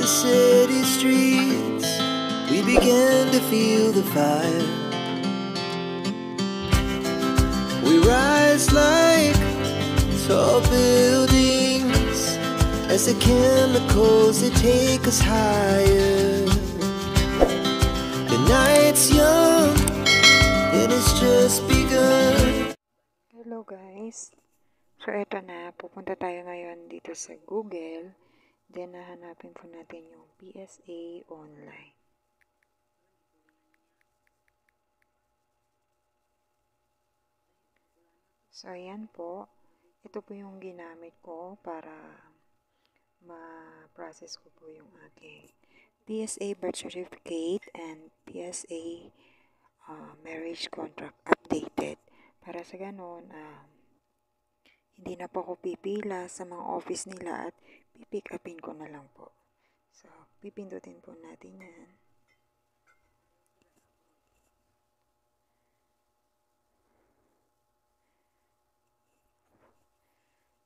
the city streets, we began to feel the fire. We rise like tall buildings as the chemicals, they take us higher. The night's young and it's just begun. Hello guys. So eto na, pupunta tayo ngayon dito sa Google. Then hahanapin po natin yung PSA online. So ayan po. Ito po yung ginamit ko para ma-process ko po yung aking PSA birth certificate and PSA marriage contract updated. Para sa ganun, hindi na po ako pipila sa mga office nila at pipick upin ko na lang po. So, pipindutin po natin yan.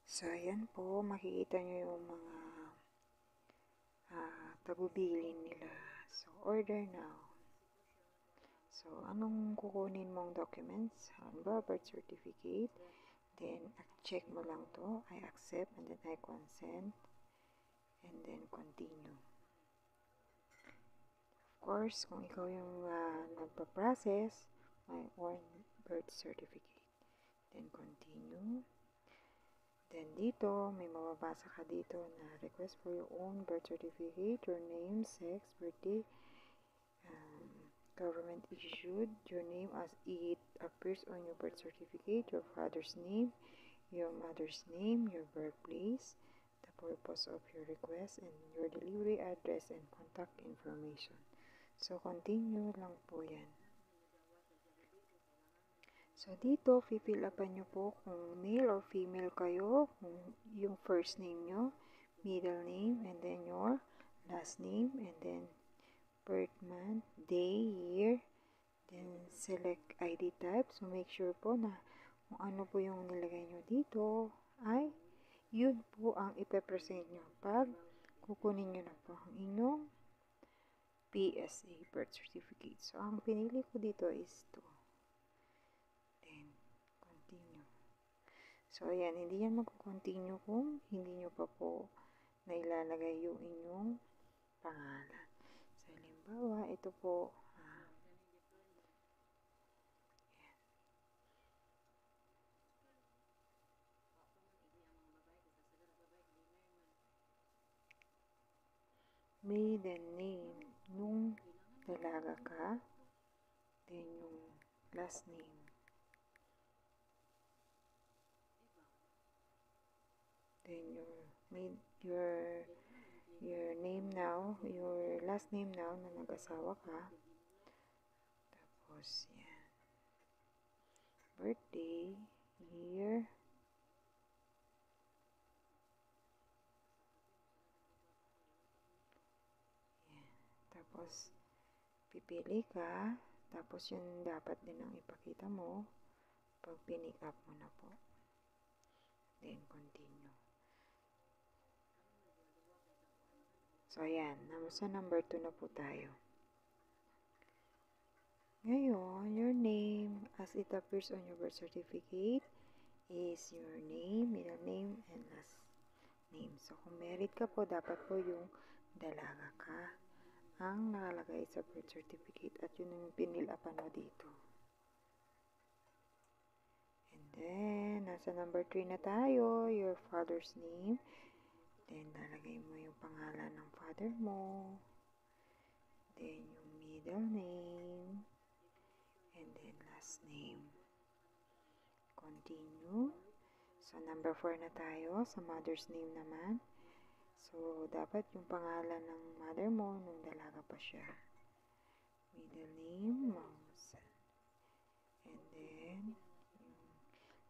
So, ayan po. Makikita nyo yung mga tagubilin nila. So, order now. So, anong kukunin mong documents? Halimbawa, birth certificate. Then, check mo lang to. I accept and then I consent. And then, continue. Of course, kung ikaw yung nagpa-process, my own birth certificate. Then, continue. Then, dito, may mababasa ka dito na request for your own birth certificate, your name, sex, birthday, government issued, your name as it appears on your birth certificate, your father's name, your mother's name, your birthplace, the purpose of your request, and your delivery address and contact information. So, continue lang po yan. So, dito, fill upan nyo po kung male or female kayo, kung yung first name nyo, middle name, and then your last name, and then birth month, day, year, then select ID type. So, make sure po na kung ano po yung nilagay nyo dito ay yun po ang ipepresent nyo pag kukunin nyo na po ang inyong PSA birth certificate. So, ang pinili ko dito is ito. Then, continue. So, ayan, hindi yan mag-continue kung hindi nyo pa po nailalagay yung inyong pangalan. So, halimbawa, ito po, maiden name nung dalaga ka, then yung last name. Then your name now, your last name now na nag-asawa ka. Tapos, yan. Birthday, year, yan. Tapos, pipili ka. Tapos, yun dapat din ang ipakita mo pag pinick up mo na po. Then, continue. So, ayan. Sa number 2 na po tayo. Ngayon, your name as it appears on your birth certificate is your name, middle name, and last name. So, kung married ka po, dapat po yung dalaga ka ang nakalagay sa birth certificate at yun yung pinilapan mo dito. And then, nasa number 3 na tayo, your father's name. Then, lalagay mo yung pangalan ng father mo. Then, yung middle name. And then, last name. Continue. So, number 4 na tayo. Sa mother's name naman. So, dapat yung pangalan ng mother mo nung dalaga pa siya. Middle name, Mouse. And then, yung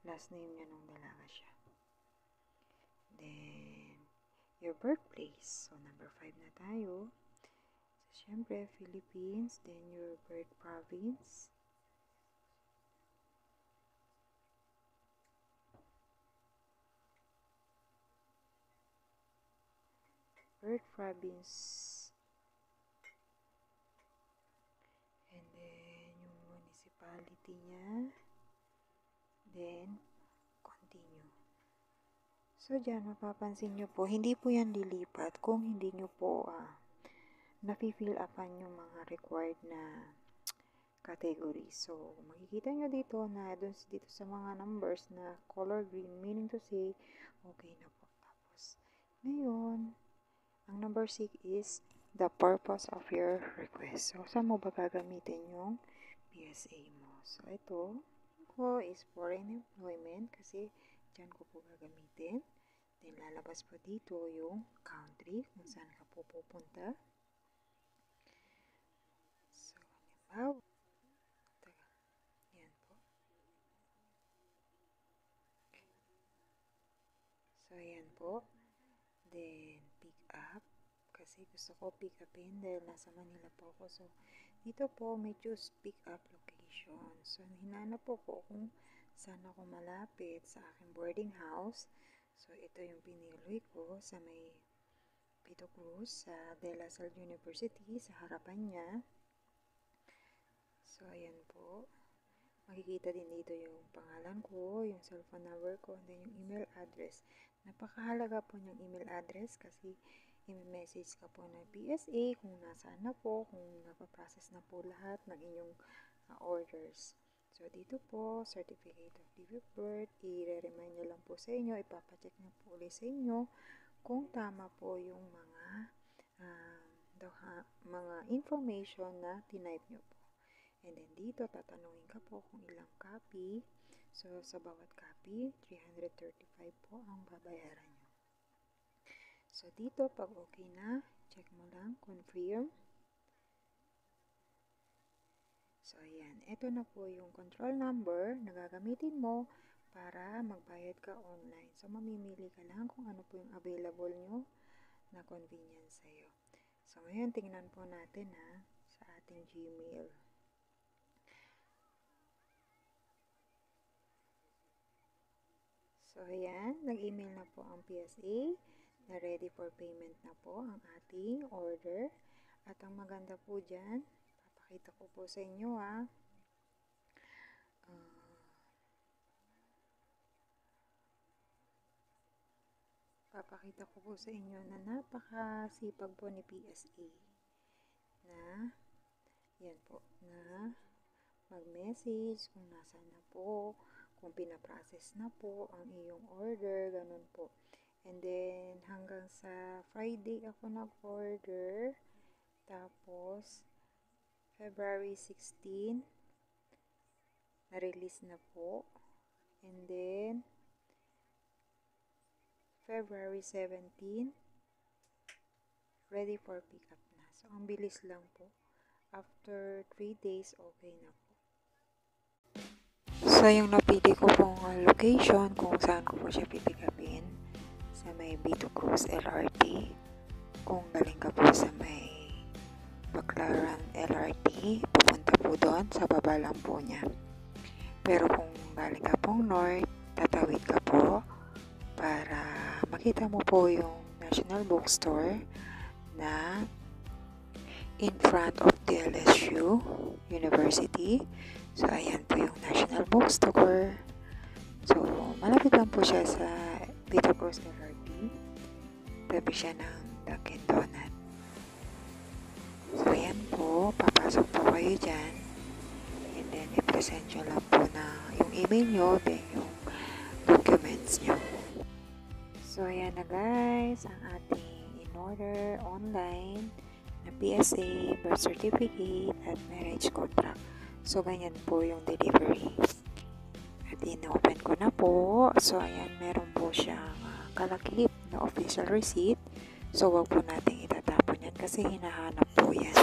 last name niya nung dalaga siya. Then, your birthplace. So, number 5 na tayo. So, syempre, Philippines. Then, your birth province. birth province, and then yung municipality niya, then continue. So dyan mapapansin nyo po, hindi po yan lilipat kung hindi nyo po nafi-fill upan yung mga required na category. So makikita nyo dito na dito sa mga numbers na color green, meaning to say okay na po. Tapos ngayon ang number 6 is the purpose of your request. So saan mo ba gagamitin yung PSA mo? So ito ko is foreign employment kasi dyan ko po gagamitin. Then lalabas po dito yung country kung saan ka po pupunta. So halimbawa, yan po. So yan po. Then pick up. Kasi gusto ko pick upin dahil nasa Manila po ako. So dito po may choose pick up location. So hinanap po ko kung saan ako malapit sa aking boarding house. So ito yung pinili ko sa may Vito Cruz sa De La Salle University sa harapan niya. So ayan po. Makikita din dito yung pangalan ko, yung cellphone number ko, and then yung email address. Napakahalaga po ng email address kasi i-message ka po ng PSA kung nasaan na po, kung napaprocess na po lahat ng inyong orders. So dito po, certificate of date of birth, i-remind nyo lang po sa inyo, ipapacheck nyo po ulit sa inyo kung tama po yung mga information na tinype nyo po. And then dito, tatanungin ka po kung ilang copy. So, sa bawat copy, 335 po ang babayaran nyo. So, dito, pag okay na, check mo lang, confirm. So, ayan. Ito na po yung control number na gagamitin mo para magbayad ka online. So, mamimili ka lang kung ano po yung available nyo na convenience sa'yo. So, ngayon, tingnan po natin sa ating Gmail. So, ayan, nag-email na po ang PSA na ready for payment na po ang ating order. At ang maganda po dyan, papakita ko po sa inyo papakita ko po sa inyo na napakasipag po ni PSA na yan po, na mag-message kung nasaan na po, kung pinaprocess na po ang iyong order, ganun po. And then, hanggang sa Friday ako nag-order. Tapos, February 16, na-release na po. And then, February 17, ready for pickup na. So, ang bilis lang po. After 3 days, okay na po. So, yung napili ko pong location kung saan ko po siya pipikapin sa may Vito Cruz LRT. Kung galing ka po sa may Baclaran LRT, pupunta po doon, sa baba lang po niya. Pero kung galing ka pong north, tatawid ka po para makita mo po yung National Bookstore na in front of the LSU University. So, ayan po yung National Bookstore. So, malapit lang po siya sa Vito Cruz LRT. Tabi siya ng Dunkin Donut. So, ayan po. Papasok po kayo dyan. And then, i-present nyo lang po na yung email nyo, then yung documents nyo. So, ayan na guys, ang ating in-order online na PSA, birth certificate, at marriage contract. So, ganyan po yung delivery. At in-open ko na po. So, ayan, meron po siyang kalakip na official receipt. So, wag po natin itatapon yan kasi hinahanap po yan.